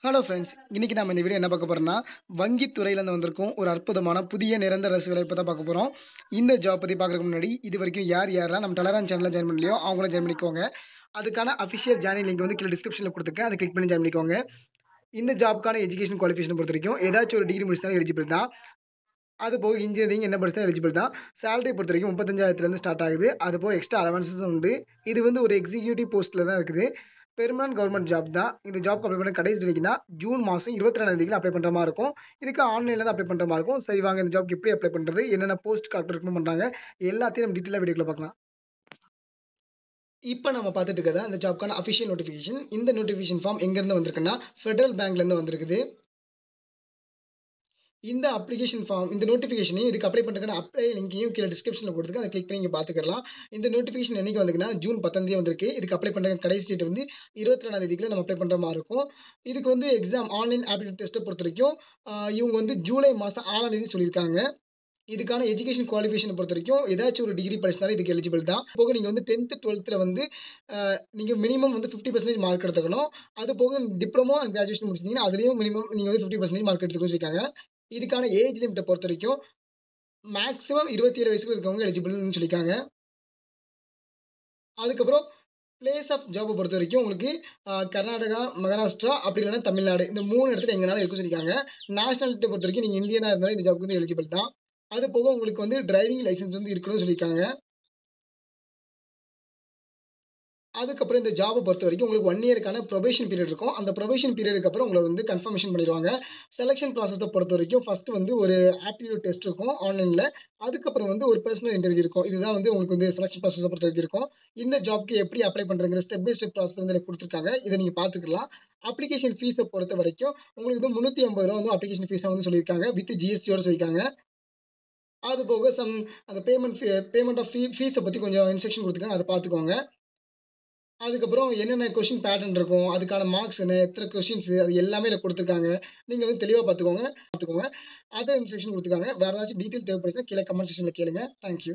Hello friends, இன்றைக்கி நம்ம இந்த வீடியோ என்ன பார்க்க போகிறோம்னா, வங்கித்துறையிலேருந்து வந்திருக்கும் ஒரு அற்புதமான புதிய நிரந்தர அரசு வேலையை தான் பார்க்க போகிறோம். இந்த ஜாப் பற்றி பார்க்குறதுக்கு முன்னாடி இது வரைக்கும் யாரெல்லாம் நம்ம டெலகிராம் சேனலில் ஜாயின் பண்ணலையோ அவங்கள ஜாயின் பண்ணிக்கோங்க. அதுக்கான அஃபிஷியல் ஜாயினிங் லிங்க் வந்து கீழே டிஸ்கிரிப்ஷனில் கொடுத்துருக்கேன். அதை கிளிக் பண்ணி ஜாயின் பண்ணிக்கோங்க. இந்த ஜாப்க்கான எஜுகேஷன் குவாலிஃபிகேஷன் பொறுத்த வரைக்கும் ஏதாச்சும் ஒரு டிகிரி முடிச்சுதான் எலிஜிபிள் தான். அது போக இன்ஜினியரிங் என்ன படிச்சா எலிஜிபிள் தான். சேலரி பொறுத்த வரைக்கும் 35,000 ஸ்டார்ட் ஆகுது. அது போக எக்ஸ்ட்ரா அலவன்ஸஸும் உண்டு. இது வந்து ஒரு எக்ஸிக்யூட்டிவ் போஸ்ட்டில் தான் இருக்குது. பெர்மனன்ட் கவர்மெண்ட் ஜாப் தான். இந்த ஜாப்க்கு அப்ளை பண்ண கடைசி டேட்னா ஜூன் மாதம் 22ஆம் அப்ளை பண்ணுற மாதிரி இருக்கும். இதுக்கு ஆன்லைனில் தான் அப்ளை பண்ணுற மாதிரி இருக்கும். சரி வாங்க, இந்த ஜாப்க்கு எப்படி அப்ளை பண்ணுறது, என்னென்ன போஸ்ட் கரெக்டாக ரெக்கமெண்ட் பண்ணுறாங்க, எல்லாத்தையும் நம்ம டீட்டெயிலாக வீடியோவில் பார்க்கலாம். இப்போ நம்ம பார்த்துட்டு இருக்கிறதா இந்த ஜாப்க்கான அஃபிஷியல் நோட்டிஃபிகேஷன். இந்த நோட்டிஃபிகேஷன் ஃபார்ம் எங்கேருந்து வந்திருக்குன்னா ஃபெடரல் பேங்க்லேருந்து வந்திருக்குது. இந்த அப்ளிகேஷன் ஃபார்ம், இந்த நோட்டிஃபிகேஷனையும் இதுக்கு அப்ளை பண்ணுறதுக்கான அப்ளை லிங்கையும் கீழே டிஸ்கிரிப்ஷனில் கொடுத்துருக்கு. அதை கிளிக் பண்ணி நீங்கள் பார்த்துக்கலாம். இந்த நோட்டிஃபிகேஷன் என்றைக்கு வந்துக்குன்னா ஜூன் 10 வந்திருக்கு. இதுக்கு அப்ளை பண்ணுற கடைசி டேட் வந்து 22ஆம் நம்ம அப்ளை பண்ணுற மாதிரி இருக்கும். இதுக்கு வந்து எக்ஸாம் ஆன்லைன் ஆப்டிடியூட் டெஸ்ட்டை பொறுத்த வரைக்கும் இவங்க வந்து ஜூலை மாதம் 6ஆம் சொல்லியிருக்காங்க. இதுக்கான எஜுகேஷன் குவாலிஃபிகேஷனை பொறுத்த வரைக்கும் ஏதாச்சும் ஒரு டிகிரி படிச்சினாலும் இதுக்கு எலிஜிபிள் தான். போக நீங்கள் வந்து 10th 12th வந்து நீங்கள் மினிமம் வந்து 50% மார்க் எடுத்துக்கணும். அது போக டிப்ளமோ அண்ட் கிராஜுவேஷன் முடிச்சிருந்தீங்கன்னா அதுலேயும் மினிமம் நீங்கள் வந்து 50% மார்க் எடுத்துக்கணும்னு இருக்காங்க. இதுக்கான ஏஜ் லிமிட்டை பொறுத்த வரைக்கும் மேக்ஸிமம் 27 வயசுக்கு இருக்கவங்க எலிஜிபிள்னு சொல்லியிருக்காங்க. அதுக்கப்புறம் பிளேஸ் ஆஃப் ஜாப்பை பொறுத்த வரைக்கும் உங்களுக்கு கர்நாடகா, மகாராஷ்டிரா அப்படி இல்லைன்னா தமிழ்நாடு, இந்த 3 இடத்துல எங்கனாலும் இருக்குன்னு சொல்லியிருக்காங்க. நேஷனாலிட்டியை பொறுத்த வரைக்கும் நீங்கள் இந்தியனாக இருந்தாலும் இந்த ஜாப்புக்கு வந்து எலிஜிபிள் தான். அது போக உங்களுக்கு வந்து டிரைவிங் லைசன்ஸ் வந்து இருக்கணும்னு சொல்லியிருக்காங்க. அதுக்கப்புறம் இந்த ஜாபை பொறுத்த வரைக்கும் உங்களுக்கு 1 இயருக்கான ப்ரொபேஷன் பீரியட் இருக்கும். அந்த ப்ரொபேஷன் பீரியடுக்கு அப்புறம் உங்களை வந்து கன்ஃபர்மேஷன் பண்ணிடுவாங்க. செலக்ஷன் ப்ராசஸை பொறுத்த வரைக்கும் ஃபஸ்ட்டு வந்து ஒரு ஆப்டிடியூட் டெஸ்ட் இருக்கும் ஆன்லைனில். அதுக்கப்புறம் வந்து ஒரு பர்சனல் இன்டர்வியூ இருக்கும். இதுதான் வந்து உங்களுக்கு வந்து செலக்ஷன் ப்ராசஸை பொறுத்த வரைக்கும் இருக்கும். இந்த ஜாப்க்கு எப்படி அப்ளை பண்ணுறங்கிற ஸ்டெப் பை ஸ்டெப் ப்ராசஸ் வந்து எனக்கு கொடுத்துருக்காங்க. இதை நீங்கள் பார்த்துக்கலாம். அப்ளிகேஷன் ஃபீஸை பொறுத்த வரைக்கும் உங்களுக்கு வந்து ரூ. 350 வந்து அப்ளிகேஷன் ஃபீஸாக வந்து சொல்லியிருக்காங்க. வித் ஜிஎஸ்டியோடு சொல்லியிருக்காங்க. அது போக அந்த பேமெண்ட் ஆஃப் ஃபீஸை பற்றி கொஞ்சம் இன்ஸ்ட்ரக்ஷன் கொடுத்துருக்காங்க. அதை பார்த்துக்கோங்க. அதுக்கப்புறம் என்னென்ன கொஸ்டின் பேட்டர்ன் இருக்கும், அதுக்கான மார்க்ஸ் என்ன, எத்தனை கொஸ்டின்ஸு, அது எல்லாமே இதில கொடுத்துருக்காங்க. நீங்க வந்து தெளிவா பார்த்துக்கோங்க. அதர் இன்ஸ்ட்ரக்ஷன் கொடுத்துருக்காங்க. வேற ஏதாச்சும் டீட்டெயில் தேவைப்படுச்சுன்னா கீழ கமெண்ட் செக்ஷன்ல கேளுங்க. Thank you.